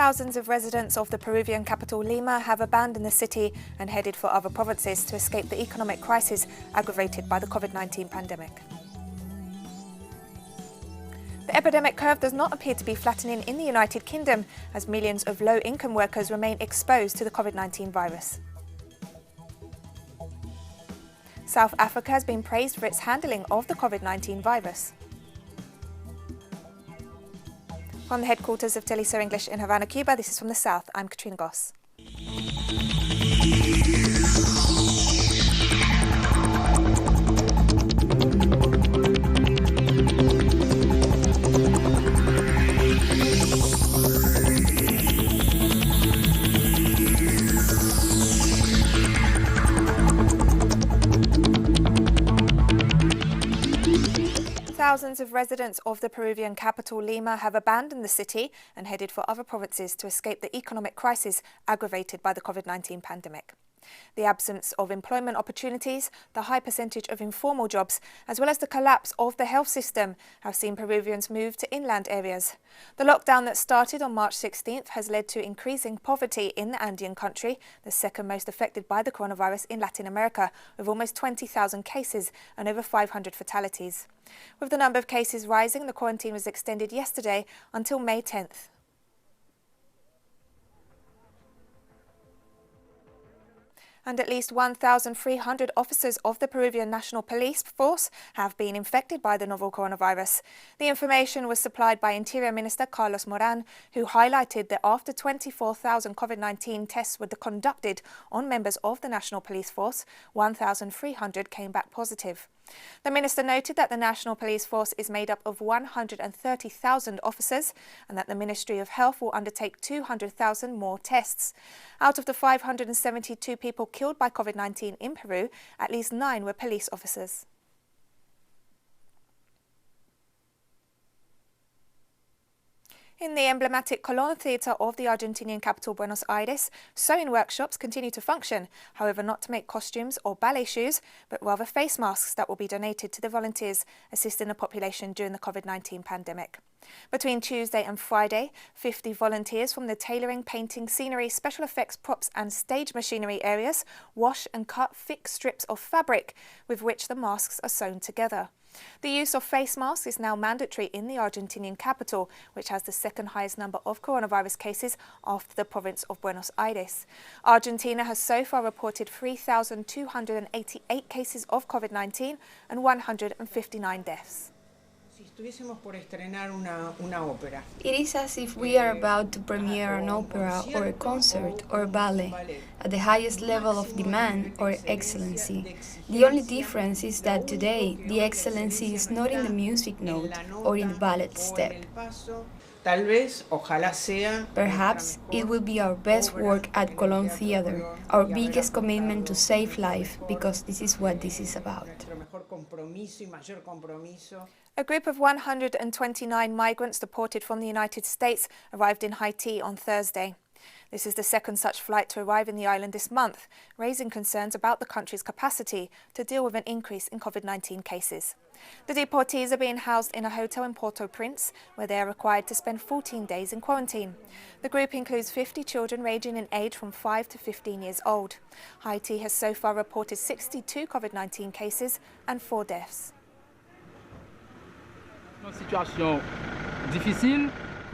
Thousands of residents of the Peruvian capital Lima have abandoned the city and headed for other provinces to escape the economic crisis aggravated by the COVID-19 pandemic. The epidemic curve does not appear to be flattening in the United Kingdom as millions of low-income workers remain exposed to the COVID-19 virus. South Africa has been praised for its handling of the COVID-19 virus. From the headquarters of Telesur English in Havana, Cuba, this is From the South. I'm Katrina Goss. Thousands of residents of the Peruvian capital Lima have abandoned the city and headed for other provinces to escape the economic crisis aggravated by the COVID-19 pandemic. The absence of employment opportunities, the high percentage of informal jobs, as well as the collapse of the health system have seen Peruvians move to inland areas. The lockdown that started on March 16th has led to increasing poverty in the Andean country, the second most affected by the coronavirus in Latin America, with almost 20,000 cases and over 500 fatalities. With the number of cases rising, the quarantine was extended yesterday until May 10th. And at least 1,300 officers of the Peruvian National Police Force have been infected by the novel coronavirus. The information was supplied by Interior Minister Carlos Moran, who highlighted that after 24,000 COVID-19 tests were conducted on members of the National Police Force, 1,300 came back positive. The minister noted that the National Police Force is made up of 130,000 officers and that the Ministry of Health will undertake 200,000 more tests. Out of the 572 people killed by COVID-19 in Peru, at least 9 were police officers. In the emblematic Colón Theatre of the Argentinian capital Buenos Aires, sewing workshops continue to function, however not to make costumes or ballet shoes, but rather face masks that will be donated to the volunteers assisting the population during the COVID-19 pandemic. Between Tuesday and Friday, 50 volunteers from the tailoring, painting, scenery, special effects, props and stage machinery areas wash and cut thick strips of fabric with which the masks are sewn together. The use of face masks is now mandatory in the Argentinian capital, which has the second highest number of coronavirus cases after the province of Buenos Aires. Argentina has so far reported 3,288 cases of COVID-19 and 159 deaths. It is as if we are about to premiere an opera or a concert or a ballet at the highest level of demand or excellency. The only difference is that today the excellency is not in the music note or in the ballet step. Perhaps it will be our best work at Colón Theatre, our biggest commitment to save life, because this is what this is about. A group of 129 migrants deported from the United States arrived in Haiti on Thursday. This is the second such flight to arrive in the island this month, raising concerns about the country's capacity to deal with an increase in COVID-19 cases. The deportees are being housed in a hotel in Port-au-Prince, where they are required to spend 14 days in quarantine. The group includes 50 children ranging in age from 5 to 15 years old. Haiti has so far reported 62 COVID-19 cases and 4 deaths.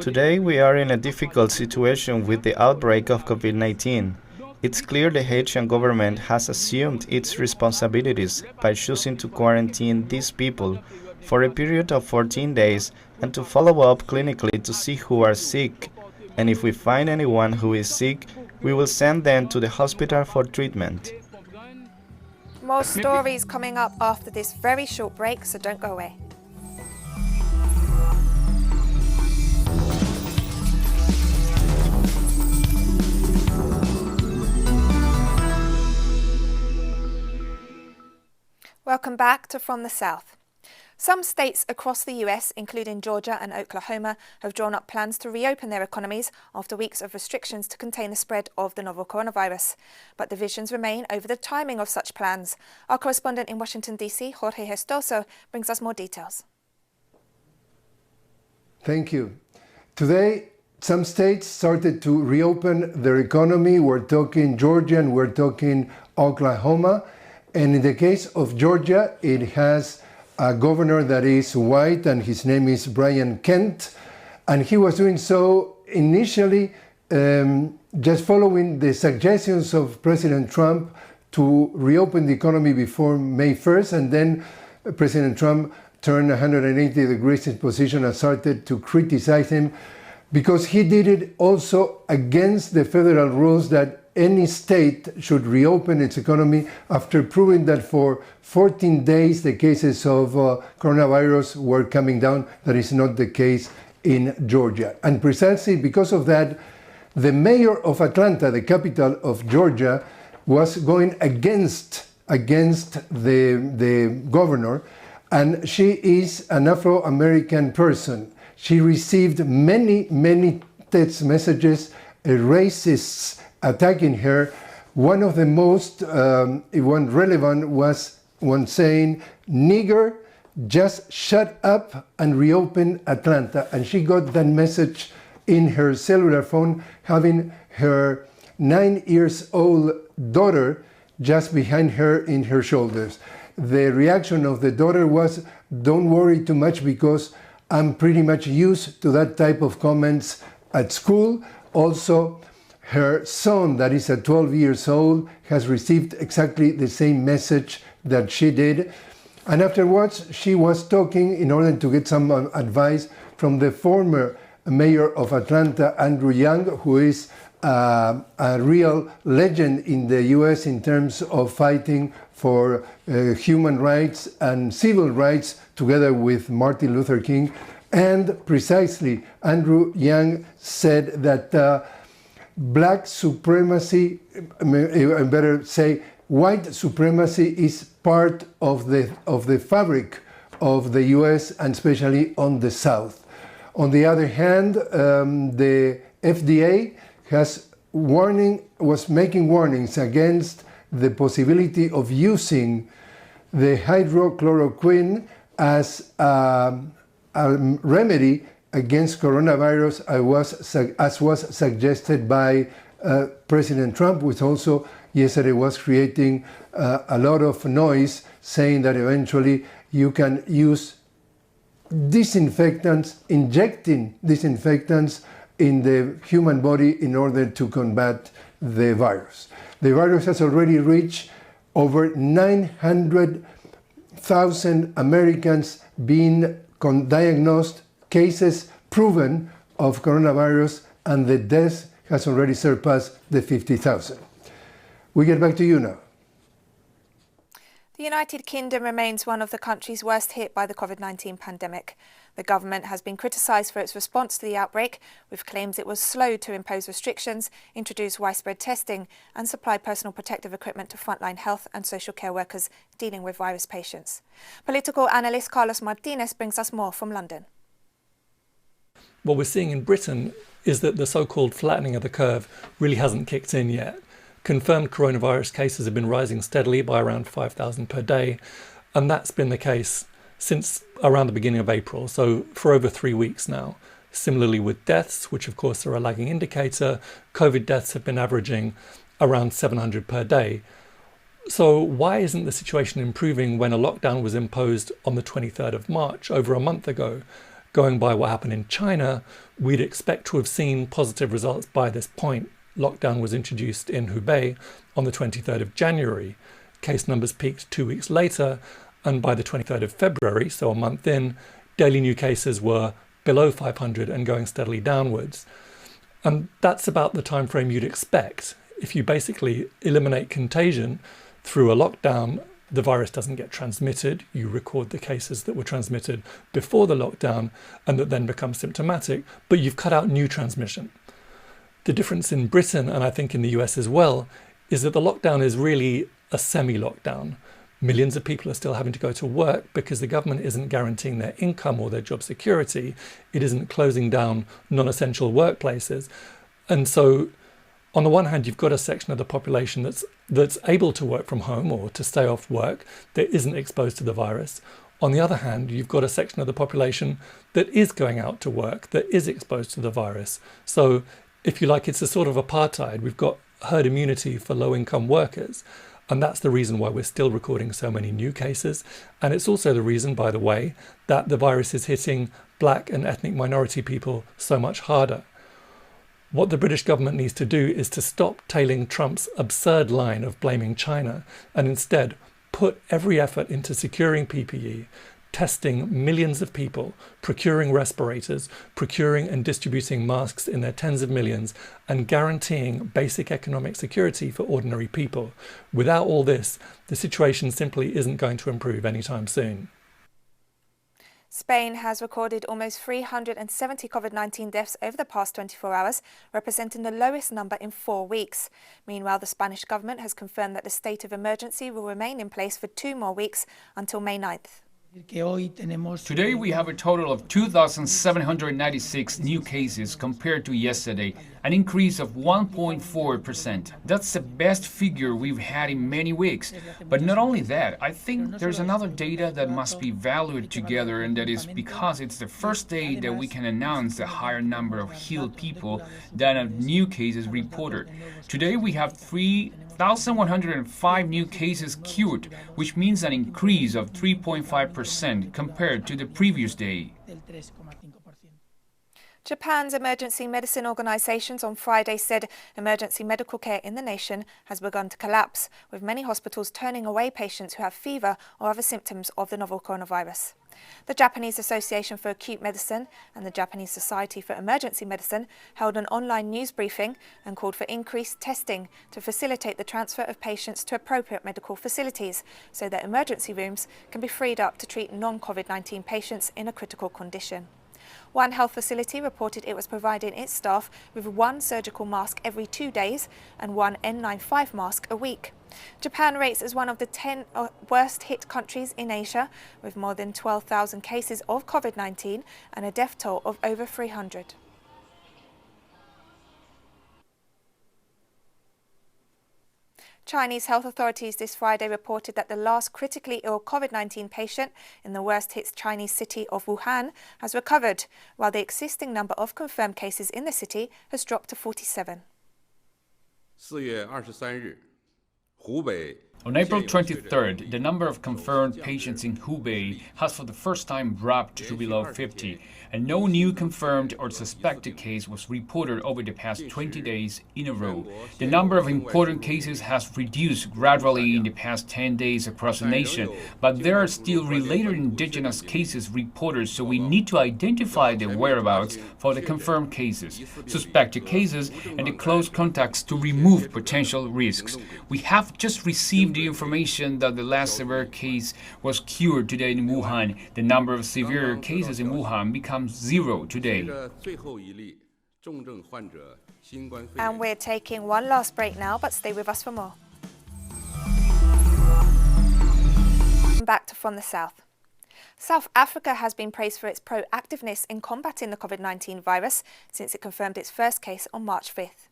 Today we are in a difficult situation with the outbreak of COVID-19. It's clear the Haitian government has assumed its responsibilities by choosing to quarantine these people for a period of 14 days and to follow up clinically to see who are sick. And if we find anyone who is sick, we will send them to the hospital for treatment. More stories coming up after this very short break, so don't go away. Welcome back to From the South. Some states across the US, including Georgia and Oklahoma, have drawn up plans to reopen their economies after weeks of restrictions to contain the spread of the novel coronavirus. But divisions remain over the timing of such plans. Our correspondent in Washington, D.C., Jorge Gestoso, brings us more details. Thank you. Today, some states started to reopen their economy. We're talking Georgia and we're talking Oklahoma. And in the case of Georgia, it has a governor that is white, and his name is Brian Kent. And he was doing so initially just following the suggestions of President Trump to reopen the economy before May 1st. And then President Trump turned 180 degrees his position and started to criticize him because he did it also against the federal rules that any state should reopen its economy after proving that for 14 days the cases of coronavirus were coming down. That is not the case in Georgia. And precisely because of that, the mayor of Atlanta, the capital of Georgia, was going against the governor, and she is an Afro-American person. She received many text messages, racists attacking her. One of the most one relevant was one saying, "Nigger, just shut up and reopen Atlanta." And she got that message in her cellular phone, having her 9-year-old daughter just behind her in her shoulders. The reaction of the daughter was, "Don't worry too much because I'm pretty much used to that type of comments at school." Also, her son, that is 12 years old, has received exactly the same message that she did. And afterwards, she was talking in order to get some advice from the former mayor of Atlanta, Andrew Yang, who is a real legend in the US in terms of fighting for human rights and civil rights together with Martin Luther King. And precisely, Andrew Yang said that black supremacy, I better say, white supremacy is part of the fabric of the US and especially on the South. On the other hand, the FDA was making warnings against the possibility of using the hydrochloroquine as a remedy against coronavirus, as was suggested by President Trump, which also yesterday was creating a lot of noise, saying that eventually you can use disinfectants, injecting disinfectants in the human body in order to combat the virus. The virus has already reached over 900,000 Americans being diagnosed, cases proven of coronavirus, and the death has already surpassed the 50,000. We get back to you now. The United Kingdom remains one of the countries worst hit by the COVID-19 pandemic. The government has been criticised for its response to the outbreak, with claims it was slow to impose restrictions, introduce widespread testing, and supply personal protective equipment to frontline health and social care workers dealing with virus patients. Political analyst Carlos Martinez brings us more from London. What we're seeing in Britain is that the so-called flattening of the curve really hasn't kicked in yet. Confirmed coronavirus cases have been rising steadily by around 5,000 per day, and that's been the case since around the beginning of April, so for over 3 weeks now. Similarly with deaths, which of course are a lagging indicator, COVID deaths have been averaging around 700 per day. So why isn't the situation improving when a lockdown was imposed on the 23rd of March, over a month ago? Going by what happened in China, we'd expect to have seen positive results by this point. Lockdown was introduced in Hubei on the 23rd of January. Case numbers peaked 2 weeks later, and by the 23rd of February, so a month in, daily new cases were below 500 and going steadily downwards. And that's about the time frame you'd expect. If you basically eliminate contagion through a lockdown, the virus doesn't get transmitted. You record the cases that were transmitted before the lockdown and that then become symptomatic, but you've cut out new transmission. The difference in Britain, and I think in the US as well, is that the lockdown is really a semi-lockdown. Millions of people are still having to go to work because the government isn't guaranteeing their income or their job security. It isn't closing down non-essential workplaces. And so On the one hand, you've got a section of the population that's able to work from home or to stay off work, that isn't exposed to the virus. On the other hand, you've got a section of the population that is going out to work, that is exposed to the virus. So, if you like, it's a sort of apartheid. We've got herd immunity for low-income workers. And that's the reason why we're still recording so many new cases. And it's also the reason, by the way, that the virus is hitting black and ethnic minority people so much harder. What the British government needs to do is to stop tailing Trump's absurd line of blaming China and instead put every effort into securing PPE, testing millions of people, procuring respirators, procuring and distributing masks in their tens of millions, and guaranteeing basic economic security for ordinary people. Without all this, the situation simply isn't going to improve anytime soon. Spain has recorded almost 370 COVID-19 deaths over the past 24 hours, representing the lowest number in 4 weeks. Meanwhile, the Spanish government has confirmed that the state of emergency will remain in place for 2 more weeks until May 9th. Today we have a total of 2,796 new cases compared to yesterday, an increase of 1.4%. That's the best figure we've had in many weeks. But not only that, I think there's another data that must be valued together, and that is because it's the first day that we can announce a higher number of healed people than of new cases reported. Today we have 3,105 new cases cured, which means an increase of 3.5% compared to the previous day. Japan's emergency medicine organisations on Friday said emergency medical care in the nation has begun to collapse, with many hospitals turning away patients who have fever or other symptoms of the novel coronavirus. The Japanese Association for Acute Medicine and the Japanese Society for Emergency Medicine held an online news briefing and called for increased testing to facilitate the transfer of patients to appropriate medical facilities so that emergency rooms can be freed up to treat non-COVID-19 patients in a critical condition. One health facility reported it was providing its staff with 1 surgical mask every 2 days and 1 N95 mask a week. Japan rates as one of the 10 worst hit countries in Asia, with more than 12,000 cases of COVID-19 and a death toll of over 300. Chinese health authorities this Friday reported that the last critically ill COVID-19 patient in the worst-hit Chinese city of Wuhan has recovered, while the existing number of confirmed cases in the city has dropped to 47. On April 23rd, the number of confirmed patients in Hubei has for the first time dropped to below 50, and no new confirmed or suspected case was reported over the past 20 days in a row. The number of important cases has reduced gradually in the past 10 days across the nation, but there are still related indigenous cases reported, so we need to identify the whereabouts for the confirmed cases, suspected cases, and the close contacts to remove potential risks. We have just received the information that the last severe case was cured today in Wuhan. The number of severe cases in Wuhan becomes 0 today. And we're taking one last break now, but stay with us for more. Back to From the South. South Africa has been praised for its proactiveness in combating the COVID-19 virus since it confirmed its first case on March 5th.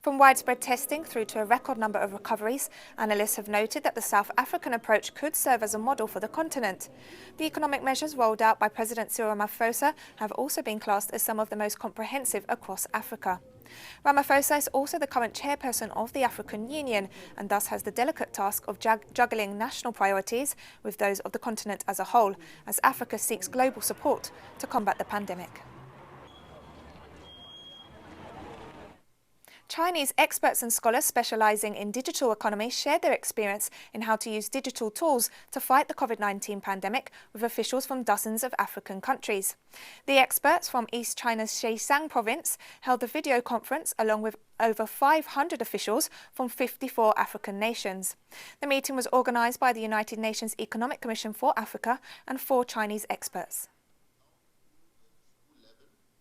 From widespread testing through to a record number of recoveries, analysts have noted that the South African approach could serve as a model for the continent. The economic measures rolled out by President Cyril Ramaphosa have also been classed as some of the most comprehensive across Africa. Ramaphosa is also the current chairperson of the African Union and thus has the delicate task of juggling national priorities with those of the continent as a whole, as Africa seeks global support to combat the pandemic. Chinese experts and scholars specialising in digital economy shared their experience in how to use digital tools to fight the COVID-19 pandemic with officials from dozens of African countries. The experts from East China's Xizang province held a video conference along with over 500 officials from 54 African nations. The meeting was organised by the United Nations Economic Commission for Africa and 4 Chinese experts.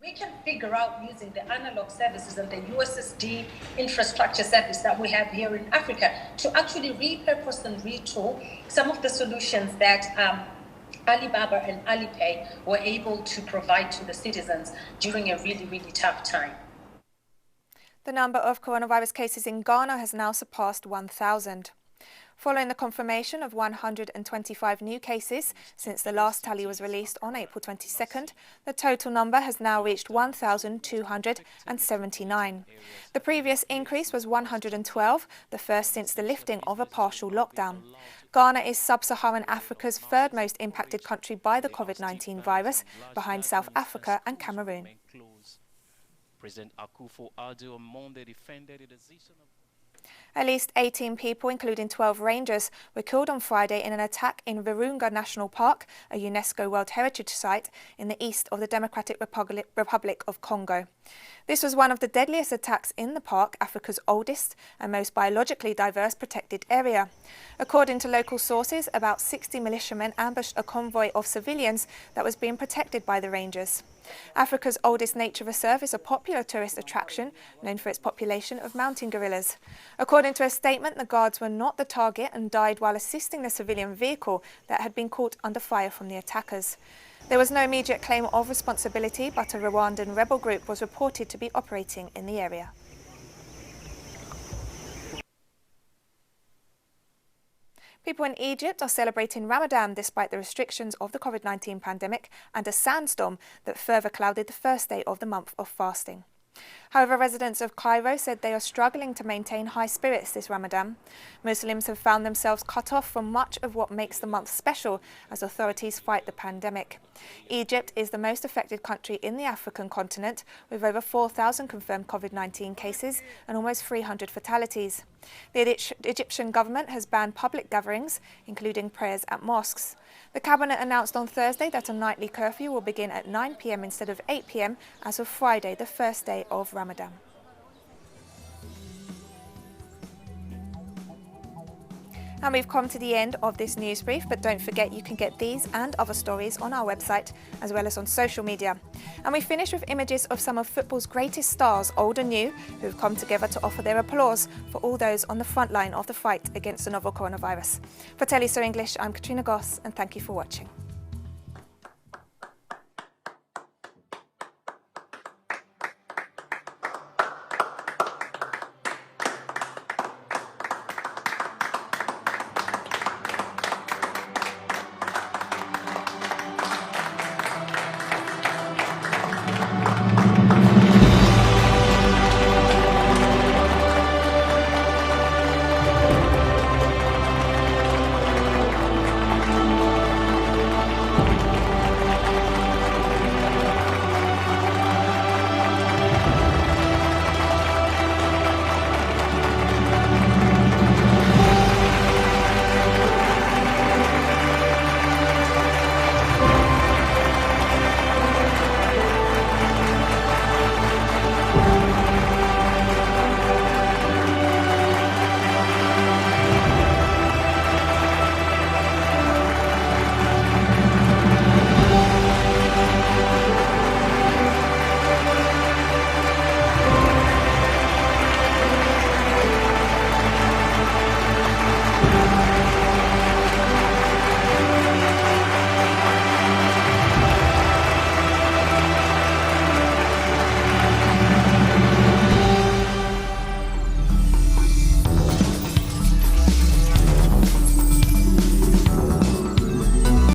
We can figure out using the analog services and the USSD infrastructure service that we have here in Africa to actually repurpose and retool some of the solutions that Alibaba and Alipay were able to provide to the citizens during a really, really tough time. The number of coronavirus cases in Ghana has now surpassed 1,000. Following the confirmation of 125 new cases since the last tally was released on April 22nd, the total number has now reached 1,279. The previous increase was 112, the first since the lifting of a partial lockdown. Ghana is sub-Saharan Africa's third most impacted country by the COVID-19 virus, behind South Africa and Cameroon. President Akufo-Addo on Monday defended the decision of... At least 18 people, including 12 rangers, were killed on Friday in an attack in Virunga National Park, a UNESCO World Heritage Site in the east of the Democratic Republic of Congo. This was one of the deadliest attacks in the park, Africa's oldest and most biologically diverse protected area. According to local sources, about 60 militiamen ambushed a convoy of civilians that was being protected by the rangers. Africa's oldest nature reserve is a popular tourist attraction known for its population of mountain gorillas. According to a statement, the guards were not the target and died while assisting the civilian vehicle that had been caught under fire from the attackers. There was no immediate claim of responsibility, but a Rwandan rebel group was reported to be operating in the area. People in Egypt are celebrating Ramadan despite the restrictions of the COVID-19 pandemic and a sandstorm that further clouded the first day of the month of fasting. However, residents of Cairo said they are struggling to maintain high spirits this Ramadan. Muslims have found themselves cut off from much of what makes the month special as authorities fight the pandemic. Egypt is the most affected country in the African continent, with over 4,000 confirmed COVID-19 cases and almost 300 fatalities. The Egyptian government has banned public gatherings, including prayers at mosques. The cabinet announced on Thursday that a nightly curfew will begin at 9 p.m. instead of 8 p.m. as of Friday, the first day of Ramadan. And we've come to the end of this news brief, but don't forget you can get these and other stories on our website as well as on social media. And we finish with images of some of football's greatest stars, old and new, who have come together to offer their applause for all those on the front line of the fight against the novel coronavirus. For Telly So English, I'm Katrina Goss, and thank you for watching.